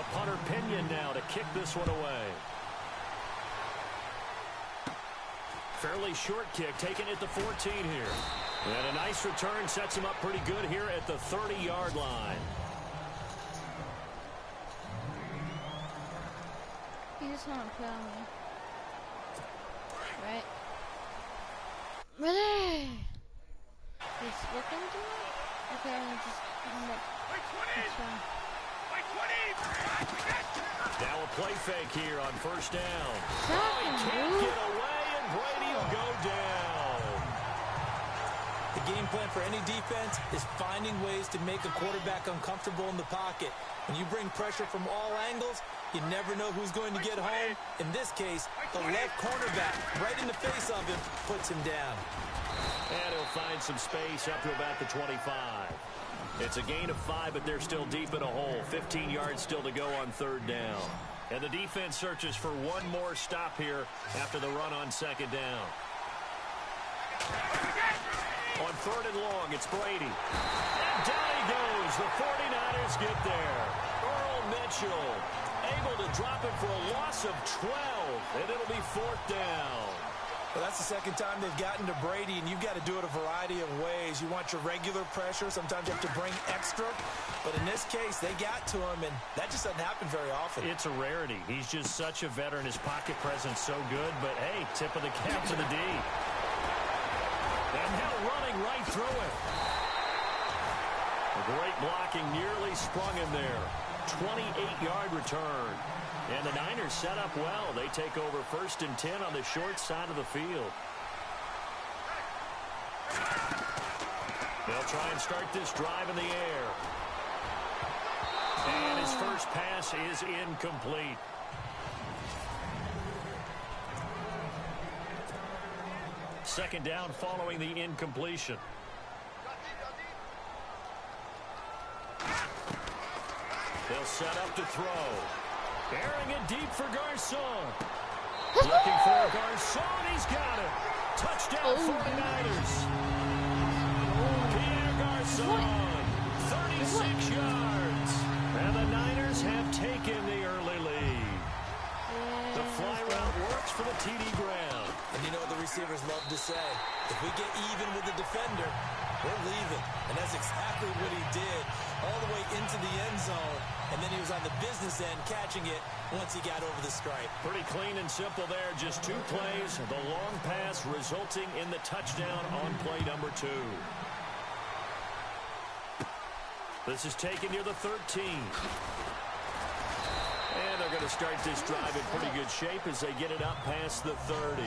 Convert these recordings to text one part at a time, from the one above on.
the punter Pinion now to kick this one away. Fairly short kick, taking it to 14 here. And a nice return sets him up pretty good here at the 30-yard line. You just want to play on me. Right? Ready! He's looking to me? Okay, I'm just come up. That's fine. Now a play fake here on first down. He can't get away, and Brady will go down. The game plan for any defense is finding ways to make a quarterback uncomfortable in the pocket. When you bring pressure from all angles, you never know who's going to get home. In this case, the left cornerback right in the face of him puts him down. And he'll find some space up to about the 25. It's a gain of 5, but they're still deep in a hole. 15 yards still to go on third down. And the defense searches for one more stop here after the run on second down. On third and long, it's Brady. And down he goes. The 49ers get there. Earl Mitchell able to drop it for a loss of 12, and it'll be fourth down. Well, that's the second time they've gotten to Brady, and you've got to do it a variety of ways. You want your regular pressure. Sometimes you have to bring extra. But in this case, they got to him, and that just doesn't happen very often. It's a rarity. He's just such a veteran. His pocket presence so good. But, hey, tip of the cap to the D. And now running right through it. A great blocking nearly sprung him there. 28-yard return. And the Niners set up well. They take over first and 10 on the short side of the field. They'll try and start this drive in the air. And his first pass is incomplete. Second down following the incompletion. They'll set up to throw. Airing it deep for Garcon. Looking for Garcon. He's got it. Touchdown 49ers. Pierre Garcon. 36 yards. And the Niners have taken the early lead. The fly route works for the TD ground. And you know what the receivers love to say? If we get even with the defender, we're leaving. And that's exactly what he did. All the way into the end zone. And then he was on the business end catching it once he got over the stripe. Pretty clean and simple there. Just 2 plays. The long pass resulting in the touchdown on play number 2. This is taken near the 13. And they're going to start this drive in pretty good shape as they get it up past the 30.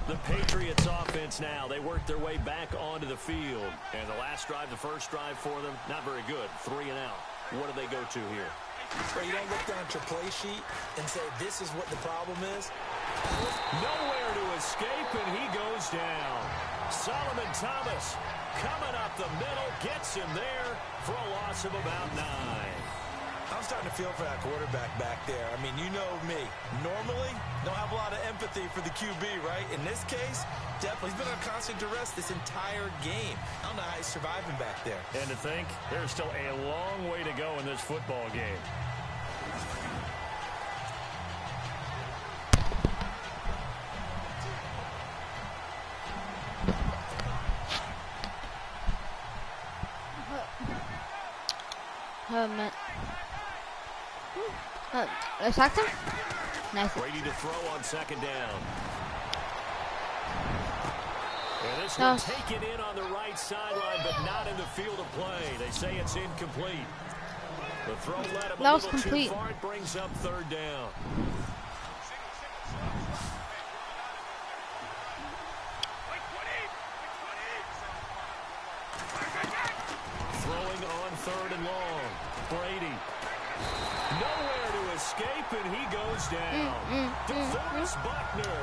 The Patriots offense now. They work their way back onto the field. And the last drive, the first drive for them, not very good. 3 and out. What do they go to here? Well, you don't look down at your play sheet and say, this is what the problem is. Nowhere to escape, and he goes down. Solomon Thomas coming up the middle, gets him there for a loss of about 9. I'm starting to feel for that quarterback back there. I mean, you know me. Normally, don't have a lot of empathy for the QB, right? In this case, definitely. He's been on constant duress this entire game. I don't know how he's surviving back there. And to think, there's still a long way to go in this football game. Sacked him? Nice. Brady to throw on second down. And this one taken in on the right sideline, but not in the field of play. They say it's incomplete. The throw led him a little too far. It brings up third down. Throwing on third and long. Brady. Nowhere to escape, and he goes down. DeForest Buckner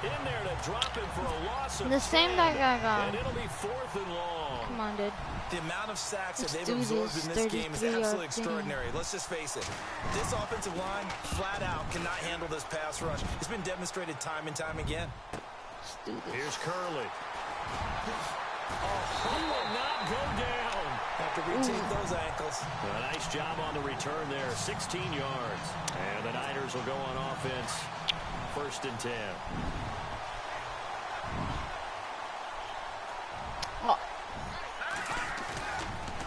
in there to drop him for a loss of the same 10, that guy got. And it'll be fourth and long. Come on, dude. The amount of sacks that they've absorbed in this game is absolutely extraordinary. Let's just face it. This offensive line, flat out, cannot handle this pass rush. It's been demonstrated time and time again. Here's Curley. Oh, he will not go down. Have to retake those ankles. A nice job on the return there. 16 yards. And the Niners will go on offense. 1st and 10. Oh.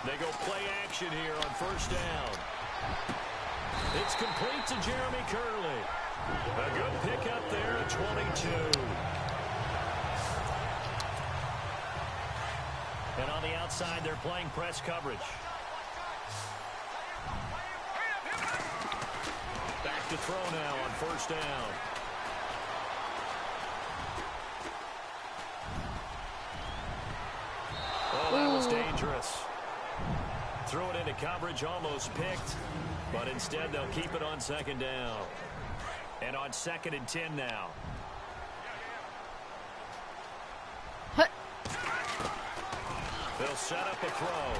They go play action here on 1st down. It's complete to Jeremy Curley. A good pickup there at 22. And on the outside, they're playing press coverage. Back to throw now on 1st down. Oh, that was dangerous. Threw it into coverage, almost picked. But instead, they'll keep it on 2nd down. And on 2nd and 10 now. They'll set up a throw.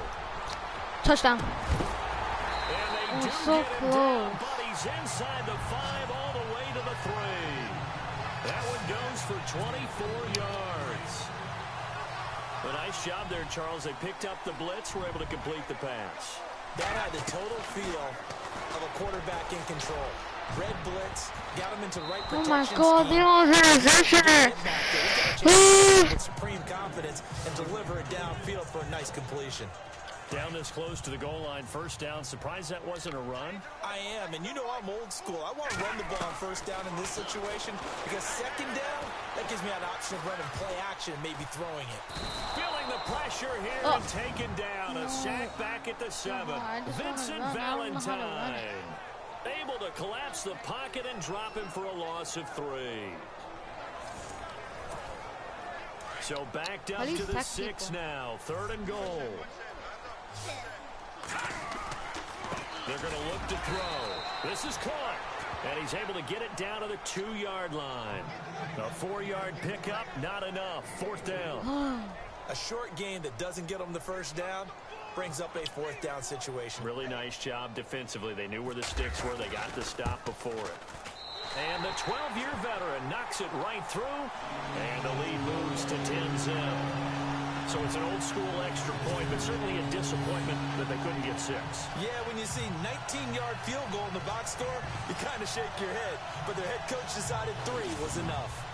Touchdown. And they do so get him close. down, but he's inside the 5 all the way to the 3. That one goes for 24 yards. A nice job there, Charles. They picked up the blitz, were able to complete the pass. That had the total feel of a quarterback in control. Red blitz, got him into right protection. Oh my God, they don't have a with supreme confidence and deliver it downfield for a nice completion. Down this close to the goal line, 1st down. Surprised that wasn't a run? I am, and you know I'm old school. I want to run the ball on 1st down in this situation because 2nd down, that gives me an option of running play action and maybe throwing it. Feeling the pressure here and taken down. A sack back at the 7. Vincent Valentine able to collapse the pocket and drop him for a loss of 3. So back down to the 6 now. 3rd and goal. They're going to look to throw. This is caught. And he's able to get it down to the 2-yard line. A 4-yard pickup, not enough. 4th down. A short gain that doesn't get them the 1st down brings up a 4th down situation. Really nice job defensively. They knew where the sticks were. They got the stop before it. And the 12-year veteran knocks it right through. And the lead moves to 10-0. So it's an old-school extra point, but certainly a disappointment that they couldn't get 6. Yeah, when you see 19-yard field goal in the box score, you kind of shake your head. But their head coach decided 3 was enough.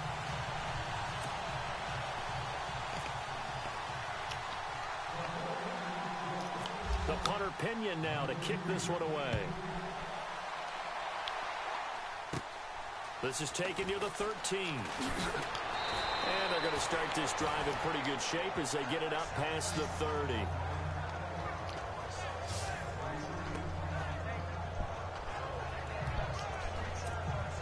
The punter Pinion now to kick this one away. This is taken near the 13. And they're going to start this drive in pretty good shape as they get it up past the 30.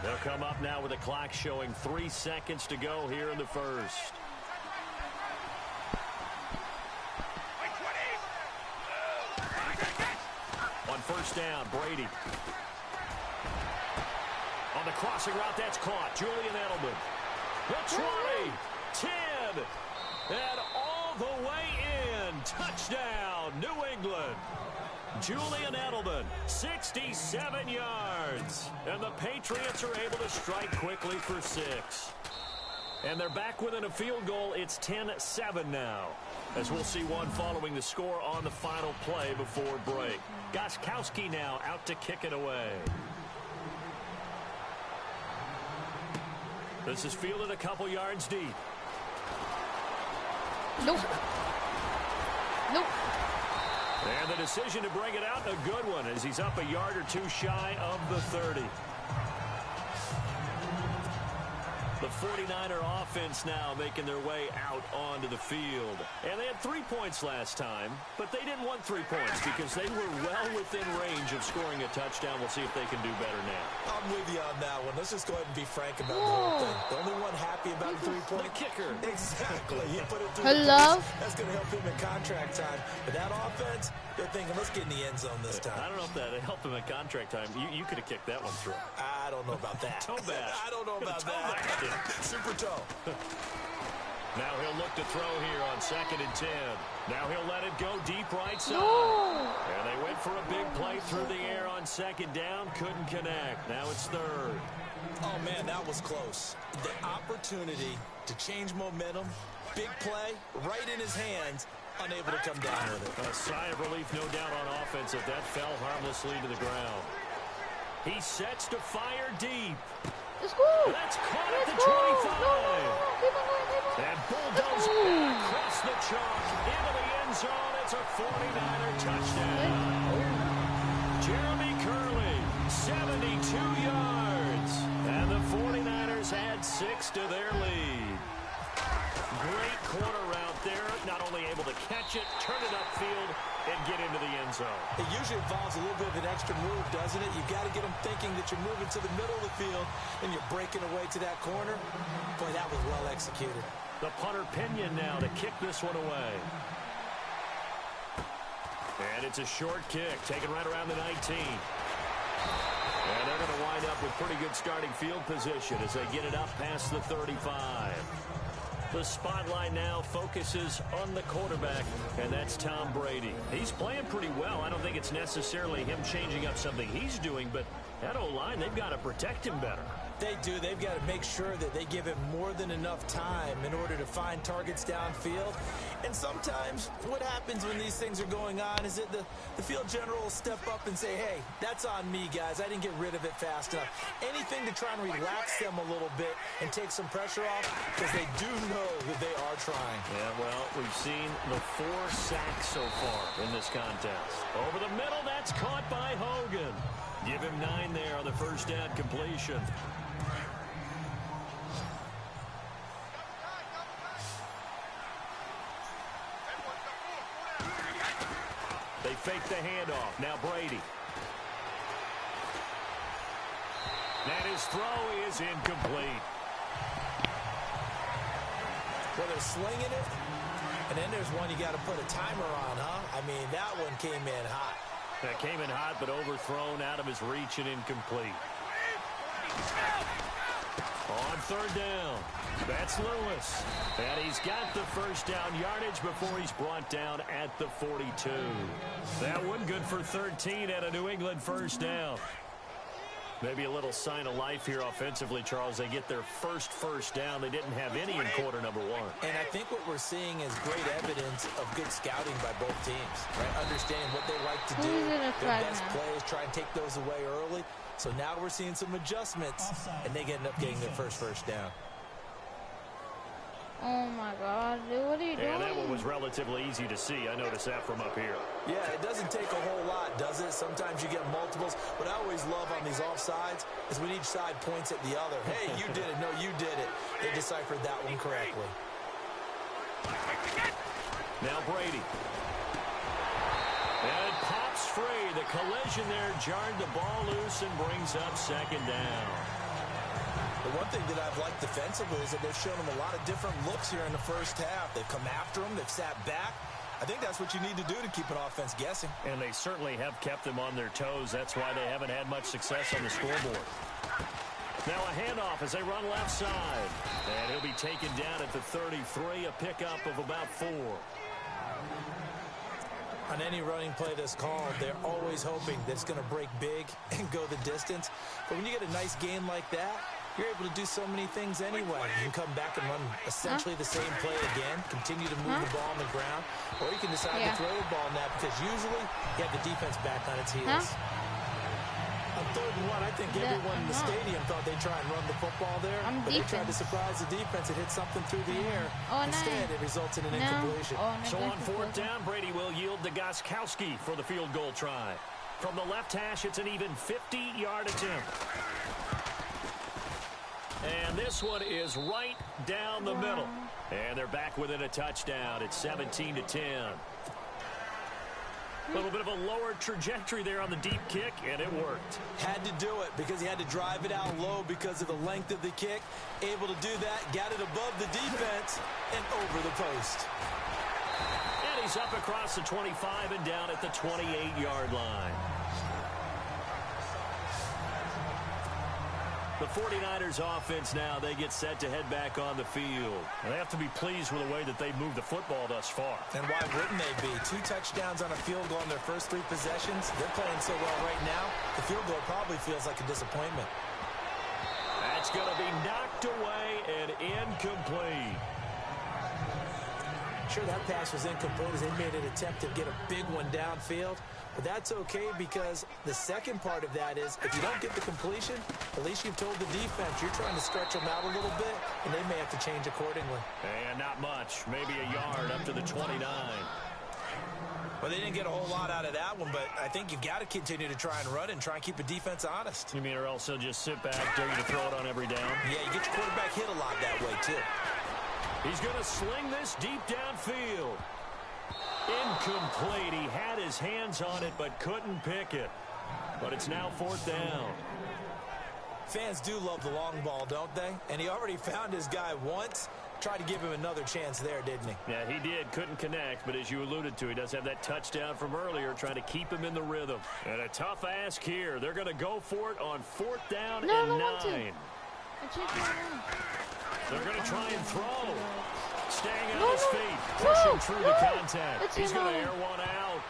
They'll come up now with the clock showing 3 seconds to go here in the 1st. On 1st down, Brady. On the crossing route, that's caught. Julian Edelman. The 20, 10, and all the way in. Touchdown, New England. Julian Edelman, 67 yards. And the Patriots are able to strike quickly for 6. And they're back within a field goal. It's 10-7 now, as we'll see one following the score on the final play before break. Gostkowski now out to kick it away. This is fielded a couple yards deep. Nope. Nope. And the decision to bring it out, a good one, as he's up a yard or 2 shy of the 30. The 49er offense now making their way out onto the field. And they had 3 points last time, but they didn't want 3 points because they were well within range of scoring a touchdown. We'll see if they can do better now. I'm with you on that one. Let's just go ahead and be frank about the whole thing. The only one happy about the 3-point kicker. Exactly. He put it through. Hello? That's going to help him in contract time. But that offense, they're thinking, let's get in the end zone this time. I don't know if that helped him in contract time. You could have kicked that one through. I don't know about that. Toe bash. I don't know about Toe that. bash. Super toe. Now he'll look to throw here on 2nd and 10. Now he'll let it go deep right side. No. And they went for a big play through the air on 2nd down. Couldn't connect. Now it's 3rd. Oh, man, that was close. The opportunity to change momentum, big play, right in his hands, unable to come down with it. A sigh of relief, no doubt, on offense if that fell harmlessly to the ground. He sets to fire deep. Let's go. That's caught at the 25. Keep on going. And bulldoze across the chalk into the end zone. It's a 49er touchdown. Jeremy Curley, 72 yards. And the 49ers add 6 to their lead. Great corner route there. Not only able to catch it, turn it upfield, and get into the end zone. It usually involves a little bit of an extra move, doesn't it? You've got to get them thinking that you're moving to the middle of the field and you're breaking away to that corner. Boy, that was well executed. The punter Pinion now to kick this one away. And it's a short kick, taken right around the 19. And they're going to wind up with pretty good starting field position as they get it up past the 35. The spotlight now focuses on the quarterback, and that's Tom Brady. He's playing pretty well. I don't think it's necessarily him changing up something he's doing, but that O-line, they've got to protect him better. They do. They've got to make sure that they give him more than enough time in order to find targets downfield. And sometimes what happens when these things are going on is that the field general will step up and say, hey, that's on me, guys. I didn't get rid of it fast enough. Anything to try and relax them a little bit and take some pressure off because they do know that they are trying. Yeah, well, we've seen the 4 sacks so far in this contest. Over the middle, that's caught by Hogan. Give him 9 there on the first down completion. They fake the handoff. Now Brady. And his throw is incomplete. Well, they're slinging it, and then there's one you got to put a timer on, huh? I mean, that one came in hot. That came in hot, but overthrown out of his reach and incomplete. On third down, that's Lewis. And he's got the first down yardage before he's brought down at the 42. That one good for 13 at a New England first down. Maybe a little sign of life here offensively, Charles. They get their first down. They didn't have any in quarter number 1. And I think what we're seeing is great evidence of good scouting by both teams, right? Understanding what they like to do, their best plays, try and take those away early. So now we're seeing some adjustments, and they end up getting their first down. Oh, my God, dude, what are you doing? And that one was relatively easy to see. I noticed that from up here. Yeah, it doesn't take a whole lot, does it? Sometimes you get multiples. What I always love on these offsides is when each side points at the other. Hey, you did it. No, you did it. They deciphered that one correctly. Now Brady. And it pops free. The collision there jarred the ball loose and brings up second down. The one thing that I've liked defensively is that they've shown them a lot of different looks here in the first half. They've come after them. They've sat back. I think that's what you need to do to keep an offense guessing. And they certainly have kept them on their toes. That's why they haven't had much success on the scoreboard. Now a handoff as they run left side. And he'll be taken down at the 33, a pickup of about 4. On any running play that's called, they're always hoping that it's going to break big and go the distance. But when you get a nice gain like that, you're able to do so many things anyway. You can come back and run essentially the same play again, continue to move the ball on the ground, or you can decide to throw the ball now because usually you have the defense back on its heels. On 3rd and 1, I think everyone in the stadium thought they'd try and run the football there, but they tried to surprise the defense and hit something through the air. Instead, it results in an incompletion. So on 4th down, Brady will yield to Gostkowski for the field goal try. From the left hash, it's an even 50-yard attempt. And this one is right down the middle. And they're back within a touchdown. It's 17-10. A little bit of a lower trajectory there on the deep kick, and it worked. Had to do it because he had to drive it out low because of the length of the kick. Able to do that, got it above the defense, and over the post. And he's up across the 25 and down at the 28-yard line. The 49ers offense now, they get set to head back on the field. And they have to be pleased with the way that they moved the football thus far. And why wouldn't they be? 2 touchdowns on a field goal in their first 3 possessions. They're playing so well right now, the field goal probably feels like a disappointment. That's going to be knocked away and incomplete. sure that pass was incomplete as they made an attempt to get a big one downfield. But that's okay because the second part of that is if you don't get the completion, at least you've told the defense you're trying to stretch them out a little bit, and they may have to change accordingly. And not much. Maybe a yard up to the 29. Well, they didn't get a whole lot out of that one, but I think you've got to continue to try and run it and try and keep the defense honest. You mean or else they'll just sit back, dare you to throw it on every down? Yeah, you get your quarterback hit a lot that way, too. He's going to sling this deep downfield. Incomplete. He had his hands on it but couldn't pick it. But it's now 4th down. Fans do love the long ball, don't they? And he already found his guy once. Tried to give him another chance there, didn't he? Yeah, he did. Couldn't connect, but as you alluded to, he does have that touchdown from earlier, trying to keep him in the rhythm. And a tough ask here. They're going to go for it on 4th down and 9. They're going to try and throw. Staying on his feet, pushing through the contact. He's going to air one out.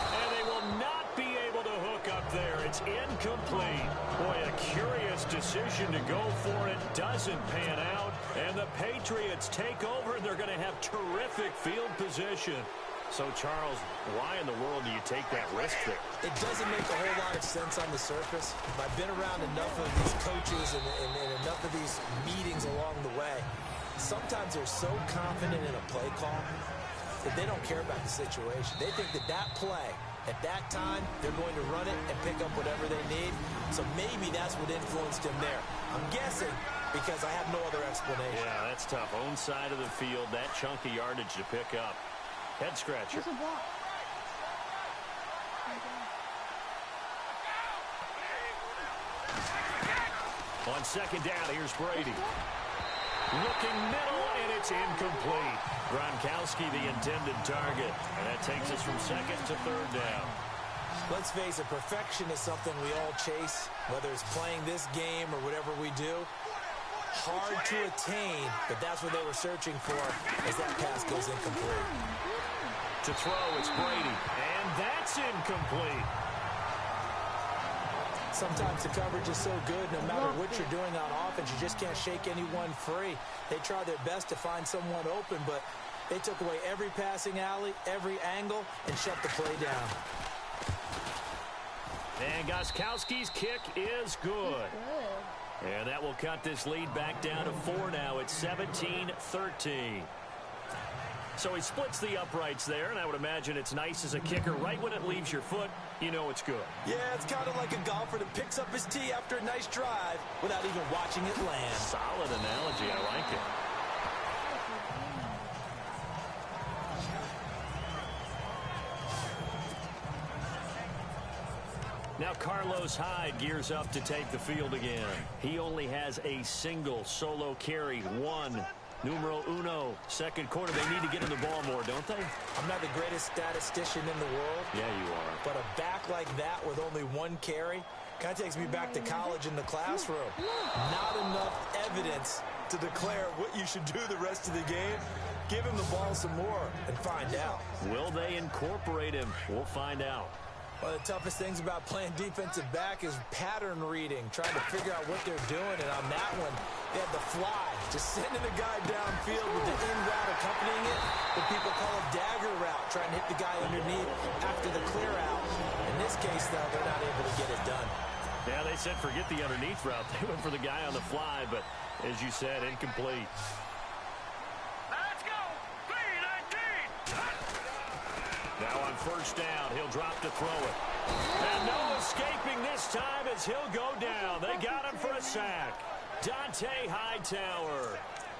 And they will not be able to hook up there. It's incomplete. Boy, a curious decision to go for it. Doesn't pan out. And the Patriots take over. They're going to have terrific field position. So, Charles, why in the world do you take that risk there? It doesn't make a whole lot of sense on the surface. I've been around enough of these coaches and enough of these meetings along the way. Sometimes they're so confident in a play call that they don't care about the situation. They think that that play, at that time, they're going to run it and pick up whatever they need. So maybe that's what influenced him there. I'm guessing because I have no other explanation. Yeah, that's tough. Own side of the field, that chunk of yardage to pick up. Head scratcher. On 2nd down, here's Brady. Looking middle, and it's incomplete. Gronkowski, the intended target. And that takes us from 2nd to 3rd down. Let's face it, perfection is something we all chase, whether it's playing this game or whatever we do. Hard to attain, but that's what they were searching for as that pass goes incomplete. To throw, it's Brady, and that's incomplete. Sometimes the coverage is so good, no matter what you're doing on offense, you just can't shake anyone free. They try their best to find someone open, but they took away every passing alley, every angle, and shut the play down. And Gostkowski's kick is good. And that will cut this lead back down to 4 now. It's 17-13. So he splits the uprights there, and I would imagine it's nice as a kicker. Right when it leaves your foot, you know it's good. Yeah, it's kind of like a golfer that picks up his tee after a nice drive without even watching it land. Solid analogy. I like it. Now Carlos Hyde gears up to take the field again. He only has a single solo carry, 1. Numero uno, 2nd quarter. They need to get in the ball more, don't they? I'm not the greatest statistician in the world. Yeah, you are. But a back like that with only 1 carry kind of takes me back to college in the classroom. Not enough evidence to declare what you should do the rest of the game. Give him the ball some more and find out. Will they incorporate him? We'll find out. One of the toughest things about playing defensive back is pattern reading, trying to figure out what they're doing. And on that one, they had the fly, just sending the guy downfield with the in route accompanying it. What people call a dagger route, trying to hit the guy underneath after the clear out. In this case, though, they're not able to get it done. Yeah, they said forget the underneath route. They went for the guy on the fly, but as you said, incomplete. Now on 1st down, he'll drop to throw it. And no escaping this time as he'll go down. They got him for a sack. Dante Hightower.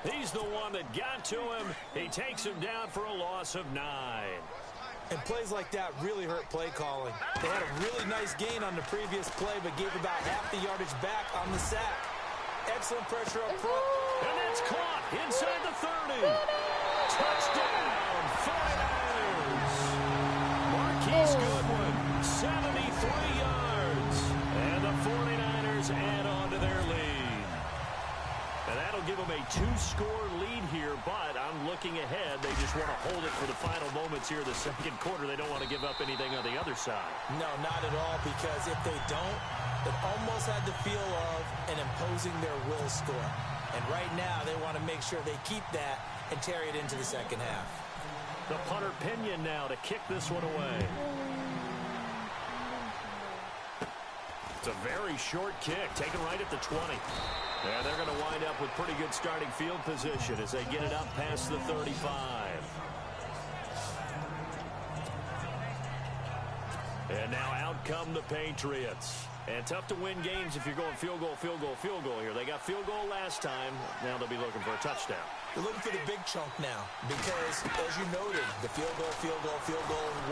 He's the one that got to him. He takes him down for a loss of 9. And plays like that really hurt play calling. They had a really nice gain on the previous play, but gave about half the yardage back on the sack. Excellent pressure up front. And it's caught inside the 30. Touchdown, 49ers. Marquise Goodwin, 73 yards. And the 49ers add on to their lead. And that'll give them a 2-score lead here, but I'm looking ahead. They just want to hold it for the final moments here of the 2nd quarter. They don't want to give up anything on the other side. No, not at all, because if they don't, it almost had the feel of an imposing their will score. And right now, they want to make sure they keep that and carry it into the 2nd half. The punter Pinion now to kick this one away. It's a very short kick, taken right at the 20. And they're going to wind up with pretty good starting field position as they get it up past the 35. And now out come the Patriots. And tough to win games if you're going field goal, field goal, field goal here. They got field goal last time. Now they'll be looking for a touchdown. They're looking for the big chunk now because, as you noted, the field goal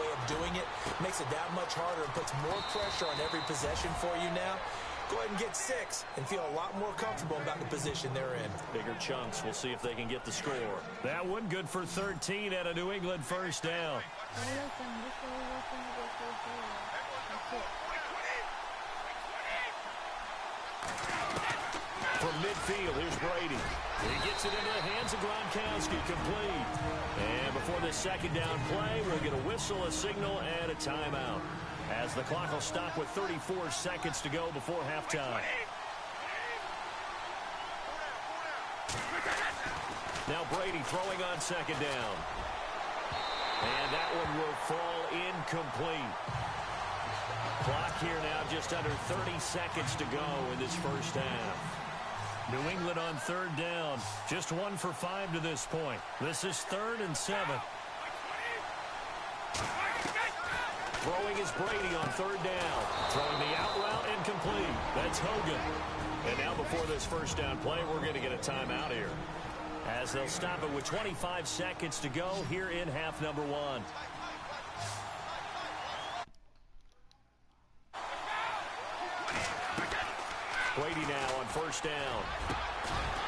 way of doing it makes it that much harder and puts more pressure on every possession for you now. Go ahead and get 6 and feel a lot more comfortable about the position they're in. Bigger chunks. We'll see if they can get the score. That one good for 13 at a New England first down. From midfield, here's Brady. He gets it into the hands of Gronkowski, complete. And before this second down play, we'll get a whistle, a signal, and a timeout, as the clock will stop with 34 seconds to go before halftime. Now Brady throwing on second down. And that one will fall incomplete. Clock here now just under 30 seconds to go in this first half. New England on third down. Just 1 for 5 to this point. This is 3rd and 7. Throwing is Brady on third down. Throwing the out route incomplete. That's Hogan. And now before this first down play, we're going to get a timeout here, as they'll stop it with 25 seconds to go here in half number 1. Brady now on first down.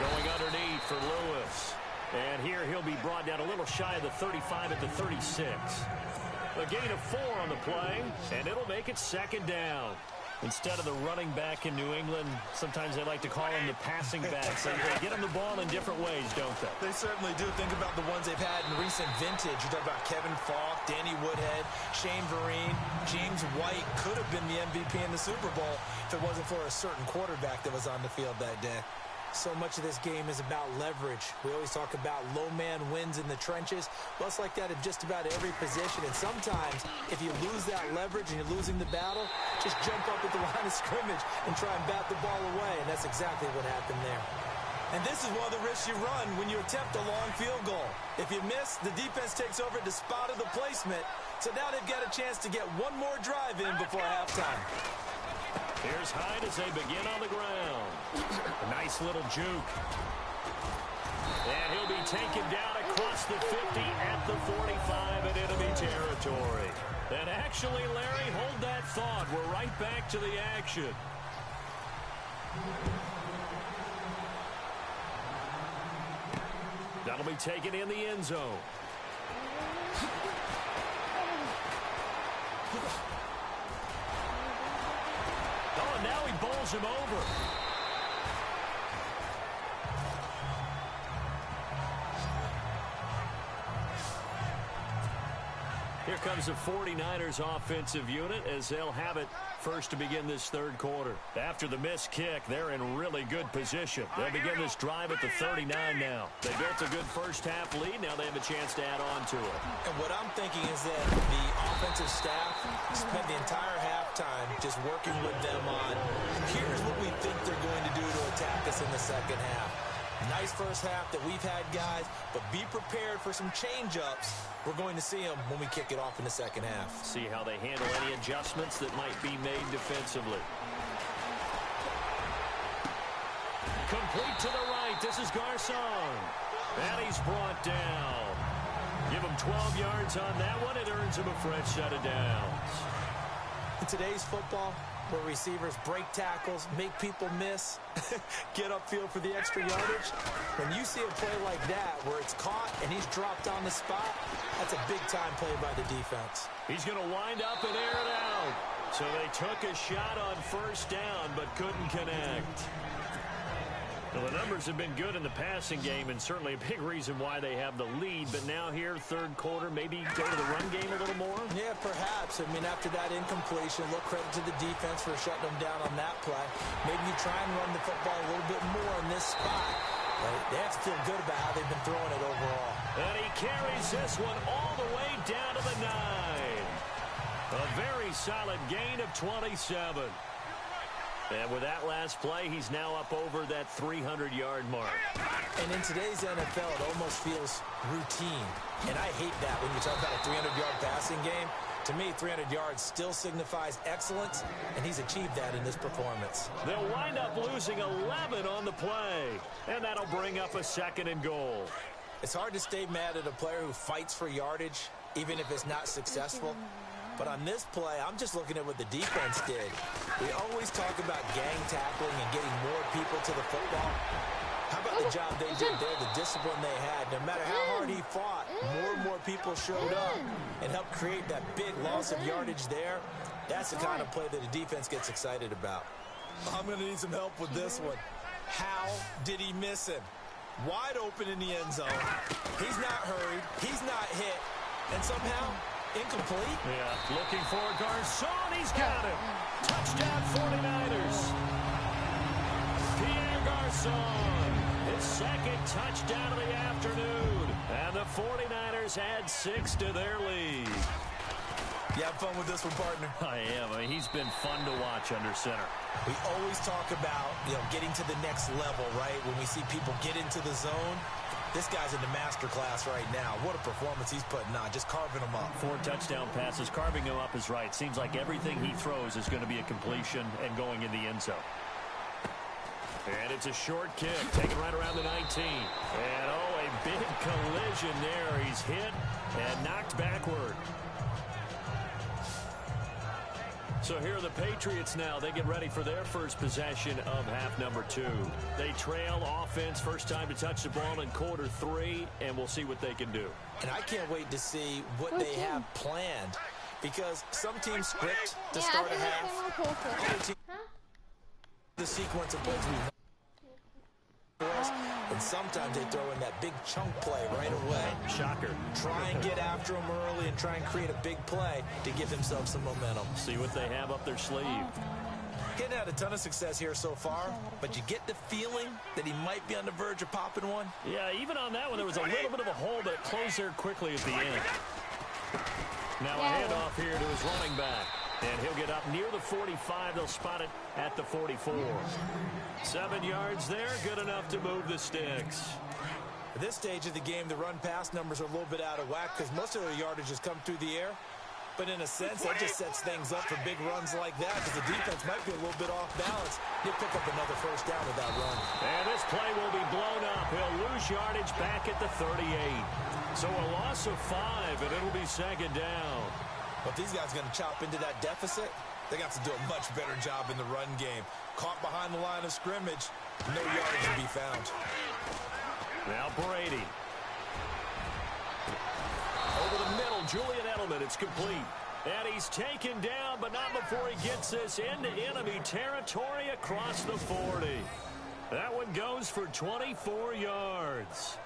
Going underneath for Lewis. And here he'll be brought down a little shy of the 35 at the 36. A gain of 4 on the play, and it'll make it second down. Instead of the running back in New England, sometimes they like to call them the passing backs. They get them the ball in different ways, don't they? They certainly do. Think about the ones they've had in recent vintage. You talk about Kevin Falk, Danny Woodhead, Shane Vereen, James White could have been the MVP in the Super Bowl if it wasn't for a certain quarterback that was on the field that day. So much of this game is about leverage. We always talk about low man wins in the trenches. Well, it's like that at just about every position. And sometimes, if you lose that leverage and you're losing the battle, just jump up at the line of scrimmage and try and bat the ball away. And that's exactly what happened there. And this is one of the risks you run when you attempt a long field goal. If you miss, the defense takes over at the spot of the placement. So now they've got a chance to get one more drive in before halftime. Here's Hyde as they begin on the ground. A nice little juke. And he'll be taken down across the 50 at the 45 in enemy territory. And actually, Larry, hold that thought. We're right back to the action. That'll be taken in the end zone. Oh, now he bowls him over. Here comes the 49ers offensive unit as they'll have it first to begin this third quarter. After the missed kick, they're in really good position. They'll begin this drive at the 39 now. They built a good first half lead. Now they have a chance to add on to it. And what I'm thinking is that the offensive staff spent the entire halftime just working with them on, here's what we think they're going to do to attack us in the second half. Nice first half that we've had, guys, but be prepared for some change-ups. We're going to see them when we kick it off in the second half. See how they handle any adjustments that might be made defensively. Complete to the right. This is Garcon. And he's brought down. Give him 12 yards on that one. It earns him a fresh set of downs. In today's football, where receivers break tackles, make people miss, get upfield for the extra yardage, when you see a play like that where it's caught and he's dropped on the spot, that's a big-time play by the defense. He's going to wind up and air it out. So they took a shot on first down but couldn't connect. Well, the numbers have been good in the passing game, and certainly a big reason why they have the lead. But now here, third quarter, maybe go to the run game a little more? Yeah, perhaps. I mean, after that incompletion, a little credit to the defense for shutting them down on that play. Maybe you try and run the football a little bit more in this spot. They have to feel good about how they've been throwing it overall. And he carries this one all the way down to the 9. A very solid gain of 27. And with that last play, he's now up over that 300-yard mark. And in today's NFL, it almost feels routine. And I hate that when you talk about a 300-yard passing game. To me, 300 yards still signifies excellence, and he's achieved that in this performance. They'll wind up losing 11 on the play, and that'll bring up a 2nd and goal. It's hard to stay mad at a player who fights for yardage, even if it's not successful. But on this play, I'm just looking at what the defense did. We always talk about gang tackling and getting more people to the football. How about the job they did there, the discipline they had? No matter how hard he fought, more and more people showed up and helped create that big loss of yardage there. That's the kind of play that the defense gets excited about. I'm going to need some help with this one. How did he miss him? Wide open in the end zone. He's not hurried. He's not hit. And somehow, incomplete. Yeah, looking for Garcon. He's got him. Touchdown 49ers. Pierre Garcon. His 2nd touchdown of the afternoon. And the 49ers add 6 to their lead. You have fun with this one, partner? I am. I mean, he's been fun to watch under center. We always talk about, getting to the next level, right? When we see people get into the zone. This guy's in the master class right now. What a performance he's putting on, just carving them up. 4 touchdown passes. Carving him up is right. Seems like everything he throws is going to be a completion and going in the end zone. And it's a short kick, taken right around the 19. And, a big collision there. He's hit and knocked backward. So here are the Patriots now. They get ready for their first possession of half number 2. They trail offense, first time to touch the ball in quarter 3, and we'll see what they can do. And I can't wait to see what they have planned, because some teams script to start a half. Other teams, the sequence of plays we want. And sometimes they throw in that big chunk play right away. Shocker. Try and get after them early and try and create a big play to give themselves some momentum. See what they have up their sleeve. Getting had a ton of success here so far, but you get the feeling that he might be on the verge of popping one. Yeah, even on that one, there was a little bit of a hole, but it closed there quickly at the end. Now a handoff here to his running back. And he'll get up near the 45. They'll spot it at the 44. 7 yards there, good enough to move the sticks. At this stage of the game, the run-pass numbers are a little bit out of whack because most of their yardage has come through the air. But in a sense, that just sets things up for big runs like that because the defense might be a little bit off balance. He'll pick up another first down with that run. And this play will be blown up. He'll lose yardage back at the 38. So a loss of 5, and it'll be 2nd down. But if these guys are going to chop into that deficit, they got to do a much better job in the run game. Caught behind the line of scrimmage, no yardage to be found. Now Brady. Over the middle, Julian Edelman, it's complete. And he's taken down, but not before he gets this into enemy territory across the 40. That one goes for 24 yards.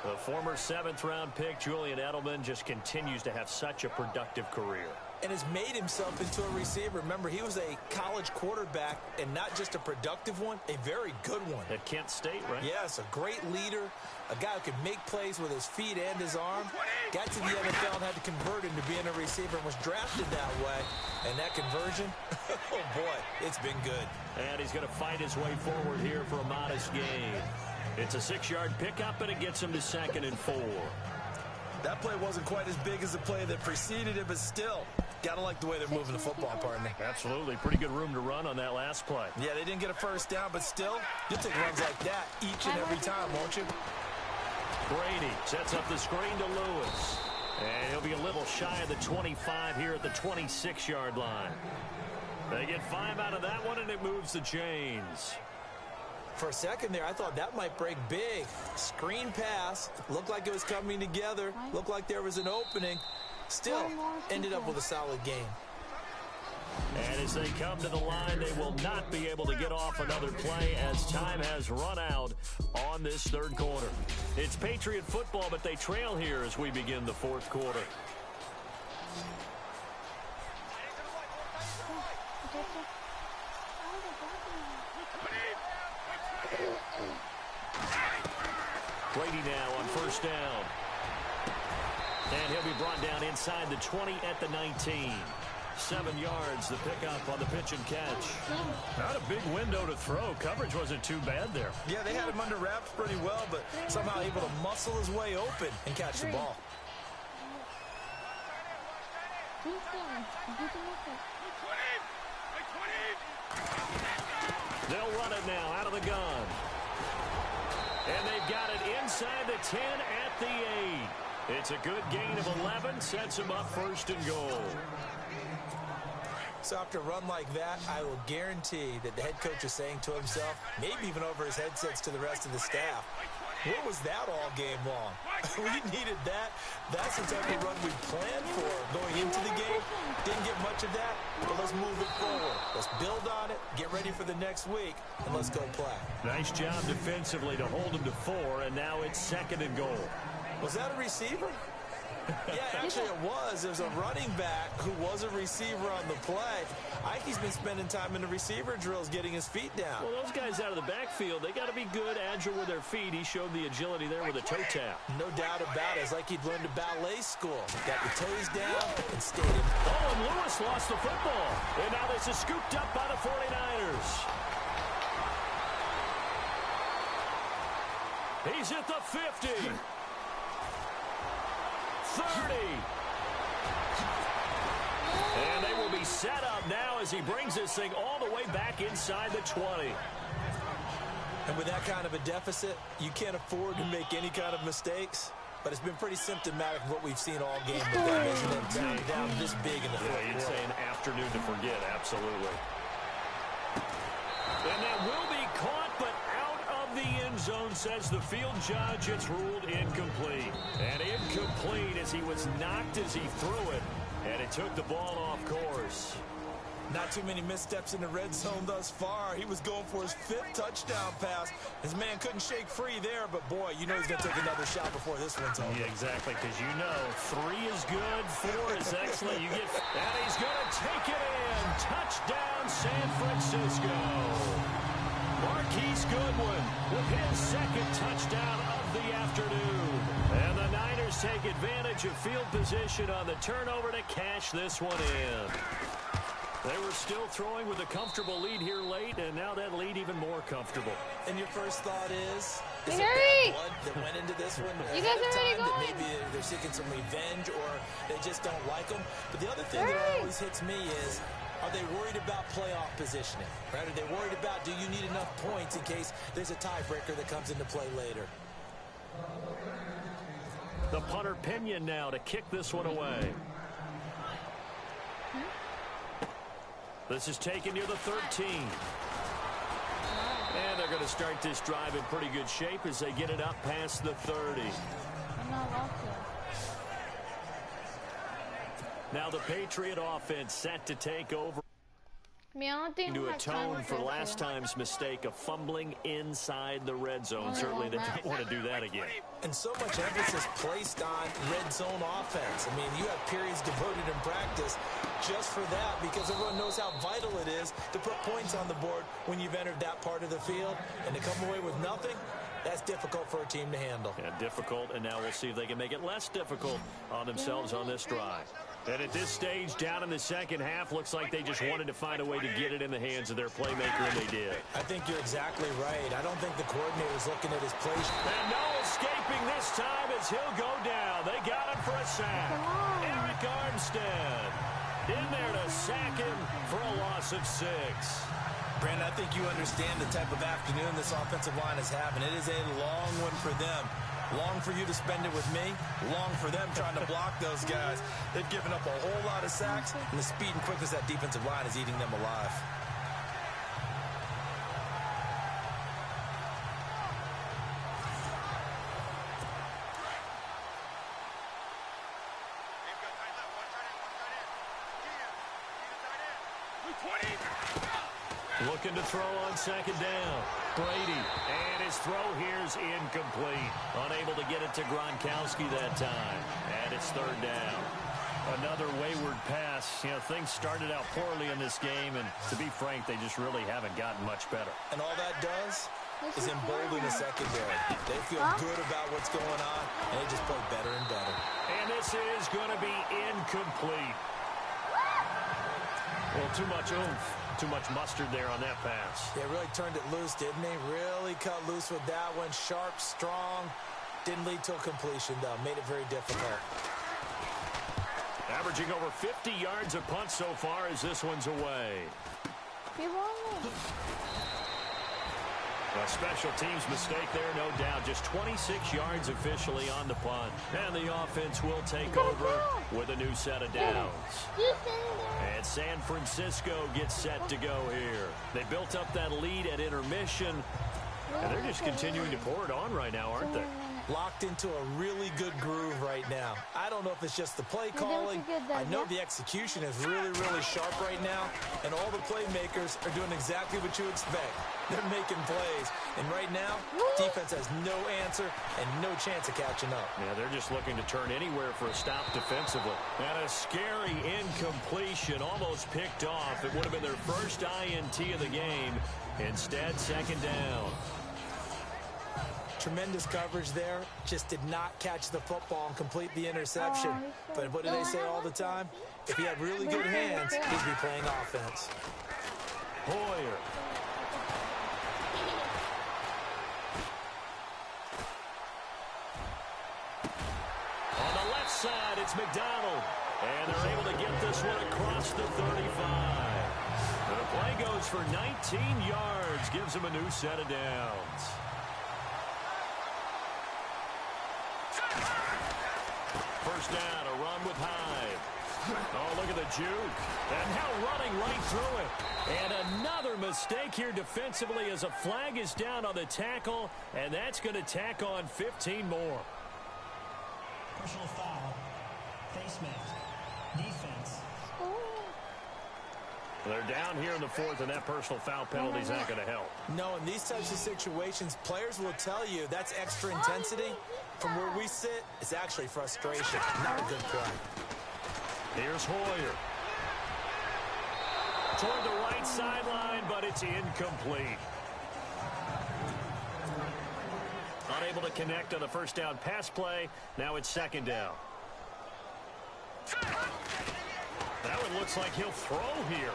The former 7th-round pick, Julian Edelman, just continues to have such a productive career. And has made himself into a receiver. Remember, he was a college quarterback, and not just a productive one, a very good one. At Kent State, right? Yes, a great leader, a guy who could make plays with his feet and his arm. Got to the NFL and had to convert into being a receiver and was drafted that way. And that conversion, oh boy, it's been good. And he's going to fight his way forward here for a modest gain. It's a 6-yard pickup, and it gets him to 2nd and 4. That play wasn't quite as big as the play that preceded it, but still, got to like the way they're moving the football, partner. Absolutely. Pretty good room to run on that last play. Yeah, they didn't get a first down, but still, you'll take runs like that each and every time, won't you? Brady sets up the screen to Lewis. And he'll be a little shy of the 25 here at the 26-yard line. They get 5 out of that one, and it moves the chains. For a second there, I thought that might break big. Screen pass. Looked like it was coming together. Looked like there was an opening. Still, ended up with a solid game. And as they come to the line, they will not be able to get off another play as time has run out on this 3rd quarter. It's Patriot football, but they trail here as we begin the 4th quarter. Brady now on first down. And he'll be brought down inside the 20 at the 19. 7 yards, the pickup on the pitch and catch. Not a big window to throw. Coverage wasn't too bad there. Yeah, they had him under wraps pretty well, but somehow able to muscle his way open and catch the ball. They'll run it now out of the gun. And they've got it inside the 10 at the 8. It's a good gain of 11, sets them up first and goal. So after a run like that, I will guarantee that the head coach is saying to himself, maybe even over his headsets to the rest of the staff, what was that all game long? We needed that. That's the type of run we planned for going into the game. Didn't get much of that, but let's move it forward. Let's build on it, get ready for the next week, and let's go play. Nice job defensively to hold them to 4, and now it's second and goal. Was that a receiver? Yeah, actually it was. There's a running back who was a receiver on the play. Ike's been spending time in the receiver drills getting his feet down. Well, those guys out of the backfield, they got to be good, agile with their feet. He showed the agility there with a toe tap. No doubt about it. It's like he'd learned to ballet school. Got the toes down and stayed in. Oh, and Lewis lost the football. And now this is scooped up by the 49ers. He's at the 50. 30. And they will be set up now as he brings this thing all the way back inside the 20. And with that kind of a deficit, you can't afford to make any kind of mistakes. But it's been pretty symptomatic of what we've seen all game with them, isn't it? Down this big in the fourth quarter. You'd say an afternoon to forget, absolutely. And that will be caught, but out of the end zone, says the field judge. It's ruled incomplete. And incomplete as he was knocked as he threw it. And it took the ball off course. Not too many missteps in the red zone thus far. He was going for his 5th touchdown pass. His man couldn't shake free there, but boy, you know he's going to take another shot before this one's over. Yeah, exactly, because you know 3 is good, 4 is excellent. You get, and he's going to take it in. Touchdown, San Francisco. Marquise Goodwin with his 2nd touchdown of the afternoon. And the Niners take advantage of field position on the turnover to cash this one in. They were still throwing with a comfortable lead here late, and now that lead even more comfortable. And your first thought is it Hurry! bad blood that went into this one You ahead guys of are already time, that going. maybe they're seeking some revenge or they just don't like them? But the other thing that always hits me is, are they worried about playoff positioning? Right? Are they worried about, do you need enough points in case there's a tiebreaker that comes into play later? The punter Pinion now to kick this one away. This is taken near the 13. And they're going to start this drive in pretty good shape as they get it up past the 30. I'm not allowed to. Now the Patriot offense set to take over. I mean, I don't think To I have time atone with for this, last so. time's mistake of fumbling inside the red zone. Certainly they don't want to do that again. And so much emphasis placed on red zone offense. I mean, you have periods devoted in practice just for that because everyone knows how vital it is to put points on the board when you've entered that part of the field. And to come away with nothing, that's difficult for a team to handle. Yeah, difficult, and now we'll see if they can make it less difficult on themselves on this drive. And at this stage, down in the second half, looks like they just wanted to find a way to get it in the hands of their playmaker, and they did. I think you're exactly right. I don't think the coordinator's looking at his play. And no escaping this time as he'll go down. They got him for a sack. Eric Armstead in there to sack him for a loss of 6. Brandon, I think you understand the type of afternoon this offensive line is having. It is a long one for them. Long for you to spend it with me. Long for them trying to block those guys. They've given up a whole lot of sacks, and the speed and quickness of that defensive line is eating them alive. Looking to throw on second down. Brady, and his throw here's incomplete. Unable to get it to Gronkowski that time. And it's 3rd down. Another wayward pass. You know, things started out poorly in this game, and to be frank, they just really haven't gotten much better. And all that does, is emboldening the secondary. They feel good about what's going on, and they just play better and better. And this is going to be incomplete. Well, too much oomph, too much mustard there on that pass. They really turned it loose, didn't they? Really cut loose with that one. Sharp, strong. Didn't lead to a completion, though. Made it very difficult. Averaging over 50 yards a punt so far as this one's away. A special teams mistake there, no doubt. Just 26 yards officially on the punt. And the offense will take over with a new set of downs. And San Francisco gets set to go here. They built up that lead at intermission, and they're just continuing to pour it on right now, aren't they? Locked into a really good groove right now. I don't know if it's just the play calling. I know the execution is really, really sharp right now, and all the playmakers are doing exactly what you expect. They're making plays, and right now, defense has no answer and no chance of catching up. Yeah, they're just looking to turn anywhere for a stop defensively. And a scary incompletion, almost picked off. It would have been their first INT of the game. Instead, second down. Tremendous coverage there. Just did not catch the football and complete the interception. But what do they say all the time? If he had really good hands, he'd be playing offense. Hoyer. On the left side, it's McDonald. And they're able to get this one across the 35. The play goes for 19 yards. Gives them a new set of downs. First down, a run with Hyde. Oh, look at the juke. And now running right through it. And another mistake here defensively as a flag is down on the tackle. And that's going to tack on 15 more. Personal foul. Face mask. Defense. They're down here in the fourth, and that personal foul penalty is not going to help. No, in these types of situations, players will tell you that's extra intensity. From where we sit, it's actually frustration. Not a good play. Here's Hoyer. Toward the right sideline, but it's incomplete. Unable to connect on the first down pass play. Now it's second down. That one looks like he'll throw here.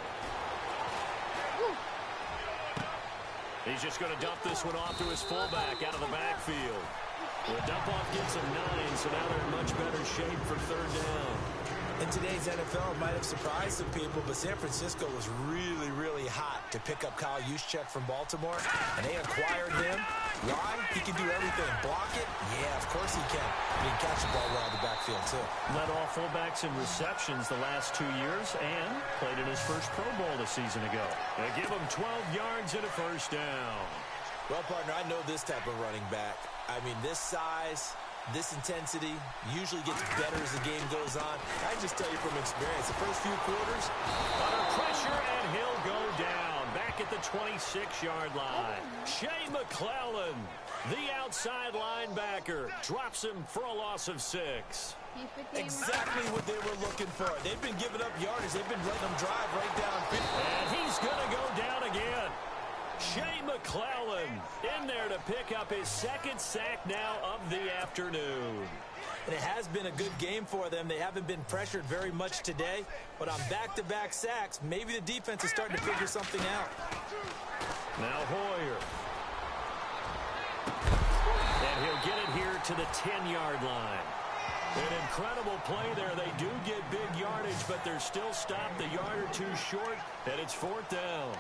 He's just going to dump this one off to his fullback out of the backfield. The dump-off gets him 9, so now they're in much better shape for third down. In today's NFL, it might have surprised some people, but San Francisco was really, really hot to pick up Kyle Juszczyk from Baltimore, and they acquired him. Why? He can do everything. Block it? Yeah, of course he can. He can catch the ball well in the backfield, too. Led all fullbacks in receptions the last 2 years and played in his first Pro Bowl a season ago. They give him 12 yards and a first down. Well, partner, I know this type of running back. I mean, this size, this intensity usually gets better as the game goes on. I just tell you from experience, the first few quarters. Under pressure, and he'll go down. Back at the 26-yard line. Shea McClellan, the outside linebacker, drops him for a loss of 6. Exactly what they were looking for. They've been giving up yardage. They've been letting them drive right down. And he's going to go down again. Shea McClellan in there to pick up his second sack now of the afternoon. And it has been a good game for them. They haven't been pressured very much today, but on back-to-back sacks, maybe the defense is starting to figure something out. Now Hoyer. And he'll get it here to the 10-yard line. An incredible play there. They do get big yardage, but they're still stopped a yard or two short, and it's fourth down.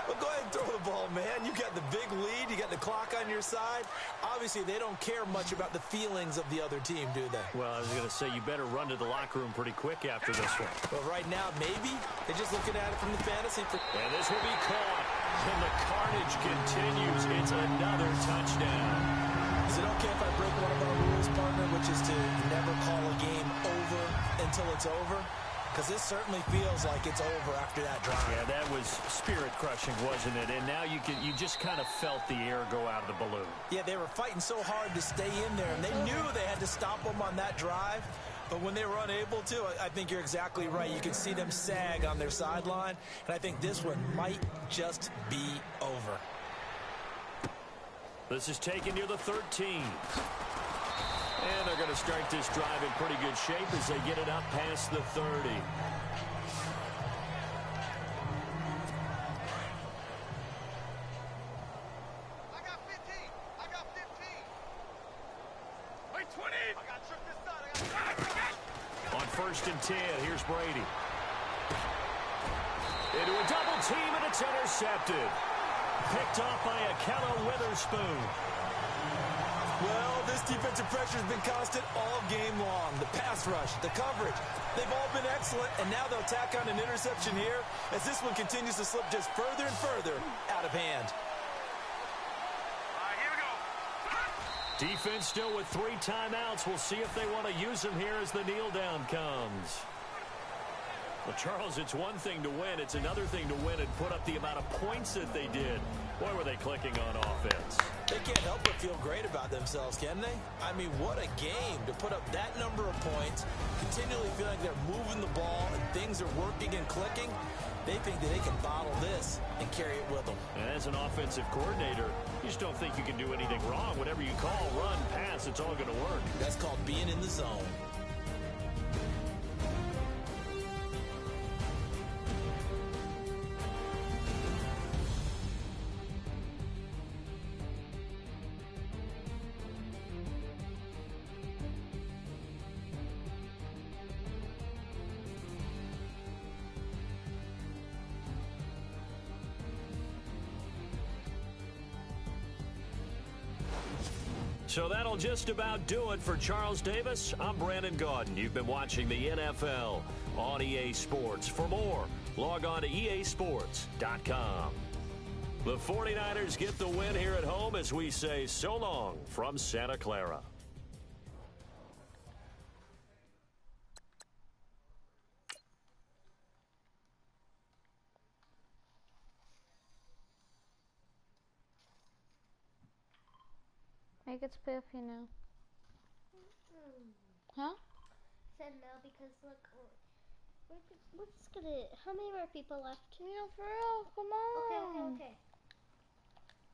Well, go ahead and throw the ball, man. You got the big lead. You got the clock on your side. Obviously, they don't care much about the feelings of the other team, do they? Well, I was going to say, you better run to the locker room pretty quick after this one. But right now, maybe they're just looking at it from the fantasy. And this will be caught. And the carnage continues. It's another touchdown. Is it okay if I break one of our rules, partner, which is to never call a game over until it's over? Because this certainly feels like it's over after that drive. Yeah, that was spirit-crushing, wasn't it? And now you just kind of felt the air go out of the balloon. Yeah, they were fighting so hard to stay in there, and they knew they had to stop them on that drive. But when they were unable to, I think you're exactly right. You can see them sag on their sideline, and I think this one might just be over. This is taken near the 13. And they're going to start this drive in pretty good shape as they get it up past the 30. On 1st and 10, here's Brady. Into a double team, and it's intercepted. Picked off by Akello Witherspoon. Well, this defensive pressure has been constant all game long. The pass rush, the coverage, they've all been excellent, and now they'll tack on an interception here as this one continues to slip just further and further out of hand. Defense still with 3 timeouts. We'll see if they want to use them here as the kneel down comes. Well, Charles, it's one thing to win. It's another thing to win and put up the amount of points that they did. Boy, were they clicking on offense. They can't help but feel great about themselves, can they? I mean, what a game to put up that number of points, continually feel like they're moving the ball and things are working and clicking. They think that they can bottle this and carry it with them. And as an offensive coordinator, you just don't think you can do anything wrong. Whatever you call, run, pass, it's all going to work. That's called being in the zone. So that'll just about do it for Charles Davis. I'm Brandon Gaudin. You've been watching the NFL on EA Sports. For more, log on to easports.com. The 49ers get the win here at home as we say so long from Santa Clara. I get to pay off you now. Huh? Said no because look, we're just gonna. How many more people left? Yeah, for real. Come on. Okay.